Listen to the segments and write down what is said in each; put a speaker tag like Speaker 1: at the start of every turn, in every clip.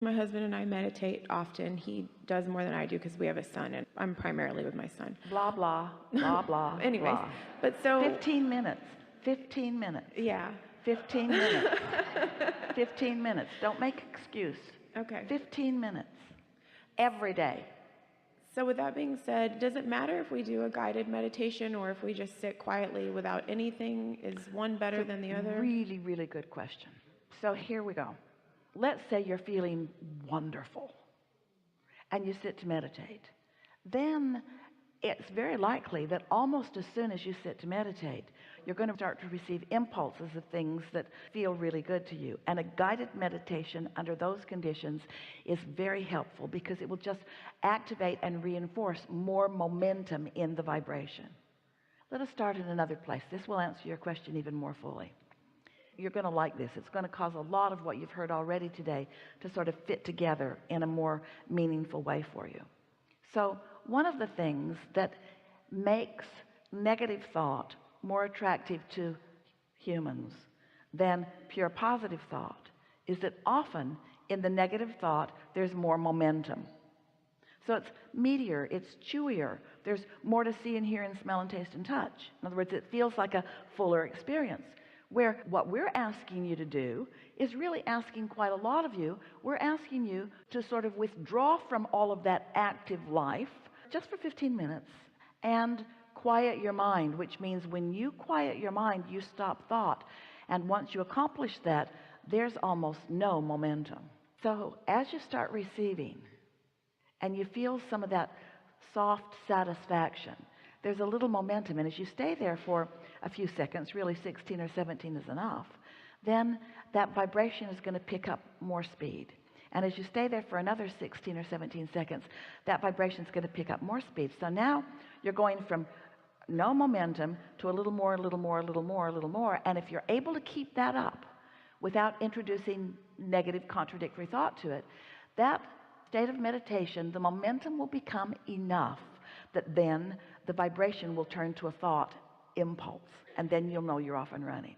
Speaker 1: My husband and I meditate often. He does more than I do because we have a son, and I'm primarily with my son.
Speaker 2: Blah, blah, blah, blah,
Speaker 1: Anyways,
Speaker 2: blah.
Speaker 1: but so
Speaker 2: 15 minutes. 15 minutes.
Speaker 1: yeah.
Speaker 2: 15 minutes. 15 minutes. Don't make excuse.
Speaker 1: Okay.
Speaker 2: 15 minutes. Every day.
Speaker 1: So with that being said, does it matter if we do a guided meditation or if we just sit quietly without anything? Is one better than the other?
Speaker 2: Really, really good question. So here we go. Let's say you're feeling wonderful and you sit to meditate. Then it's very likely that almost as soon as you sit to meditate, you're going to start to receive impulses of things that feel really good to you. And a guided meditation under those conditions is very helpful because it will just activate and reinforce more momentum in the vibration. Let us start in another place. This will answer your question even more fully. You're going to like this. It's going to cause a lot of what you've heard already today to sort of fit together in a more meaningful way for you. So one of the things that makes negative thought more attractive to humans than pure positive thought is that often in the negative thought there's more momentum. So it's meatier, it's chewier, there's more to see and hear and smell and taste and touch. In other words, it feels like a fuller experience. Where what we're asking you to do is really asking quite a lot of you. We're asking you to sort of withdraw from all of that active life just for 15 minutes and quiet your mind, which means when you quiet your mind, you stop thought. And once you accomplish that, there's almost no momentum. So as you start receiving and you feel some of that soft satisfaction, there's a little momentum, and as you stay there for a few seconds, really 16 or 17 is enough, then that vibration is going to pick up more speed. And as you stay there for another 16 or 17 seconds, that vibration is going to pick up more speed. So now you're going from no momentum to a little more, a little more, a little more, a little more. And if you're able to keep that up without introducing negative contradictory thought to it, that state of meditation, the momentum will become enough that then the vibration will turn to a thought impulse, and then you'll know you're off and running.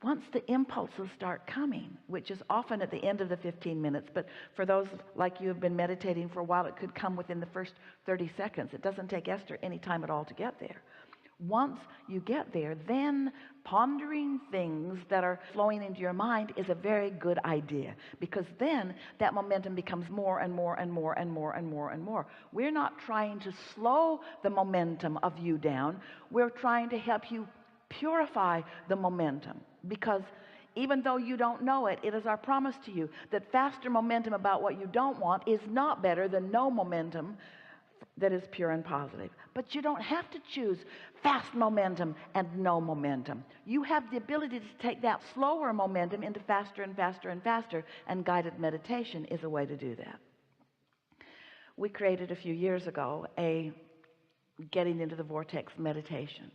Speaker 2: Once the impulses start coming, which is often at the end of the 15 minutes, but for those like you have been meditating for a while, it could come within the first 30 seconds. It doesn't take Esther any time at all to get there. Once you get there, then pondering things that are flowing into your mind is a very good idea, because then that momentum becomes more and more and more and more and more and more. We're not trying to slow the momentum of you down. We're trying to help you purify the momentum, because even though you don't know it, it is our promise to you that faster momentum about what you don't want is not better than no momentum that is pure and positive. But you don't have to choose fast momentum and no momentum. You have the ability to take that slower momentum into faster and faster and faster, and guided meditation is a way to do that. We created a few years ago a getting into the vortex meditation,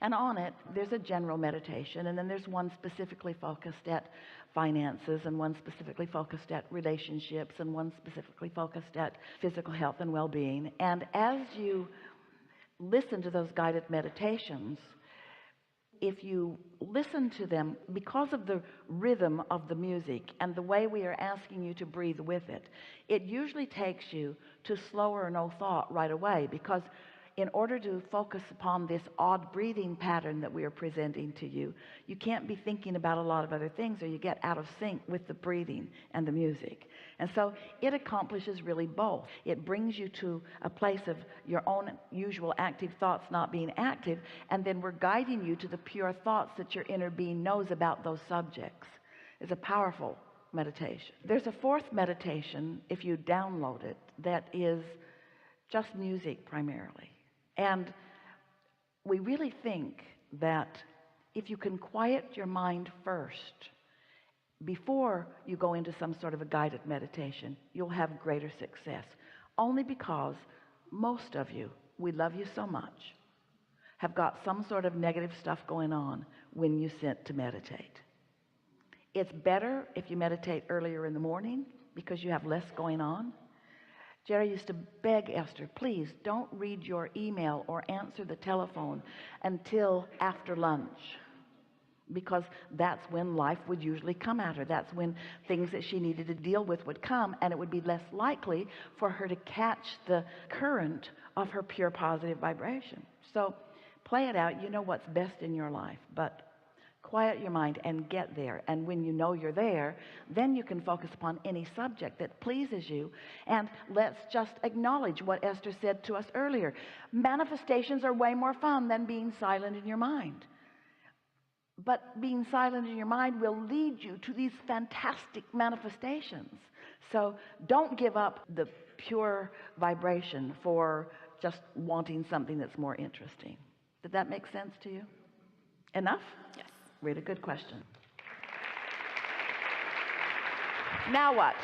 Speaker 2: and on it there's a general meditation, and then there's one specifically focused at finances, and one specifically focused at relationships, and one specifically focused at physical health and well-being. And as you listen to those guided meditations, if you listen to them, because of the rhythm of the music and the way we are asking you to breathe with it, it usually takes you to slower no thought right away, because in order to focus upon this odd breathing pattern that we are presenting to you, you can't be thinking about a lot of other things, or you get out of sync with the breathing and the music. And so it accomplishes really both. It brings you to a place of your own usual active thoughts not being active, and then we're guiding you to the pure thoughts that your inner being knows about those subjects. It's a powerful meditation. There's a fourth meditation, if you download it, that is just music primarily. And we really think that if you can quiet your mind first before you go into some sort of a guided meditation, you'll have greater success. Only because most of you, we love you so much, have got some sort of negative stuff going on when you sit to meditate. It's better if you meditate earlier in the morning because you have less going on. Jerry used to beg Esther, please don't read your email or answer the telephone until after lunch. because that's when life would usually come at her. That's when things that she needed to deal with would come, and it would be less likely for her to catch the current of her pure positive vibration. So play it out. You know what's best in your life, but quiet your mind and get there. And when you know you're there, then you can focus upon any subject that pleases you. And let's just acknowledge what Esther said to us earlier. Manifestations are way more fun than being silent in your mind. But being silent in your mind will lead you to these fantastic manifestations. So don't give up the pure vibration for just wanting something that's more interesting. Did that make sense to you? Enough?
Speaker 1: Yes.
Speaker 2: Really good question. Now what?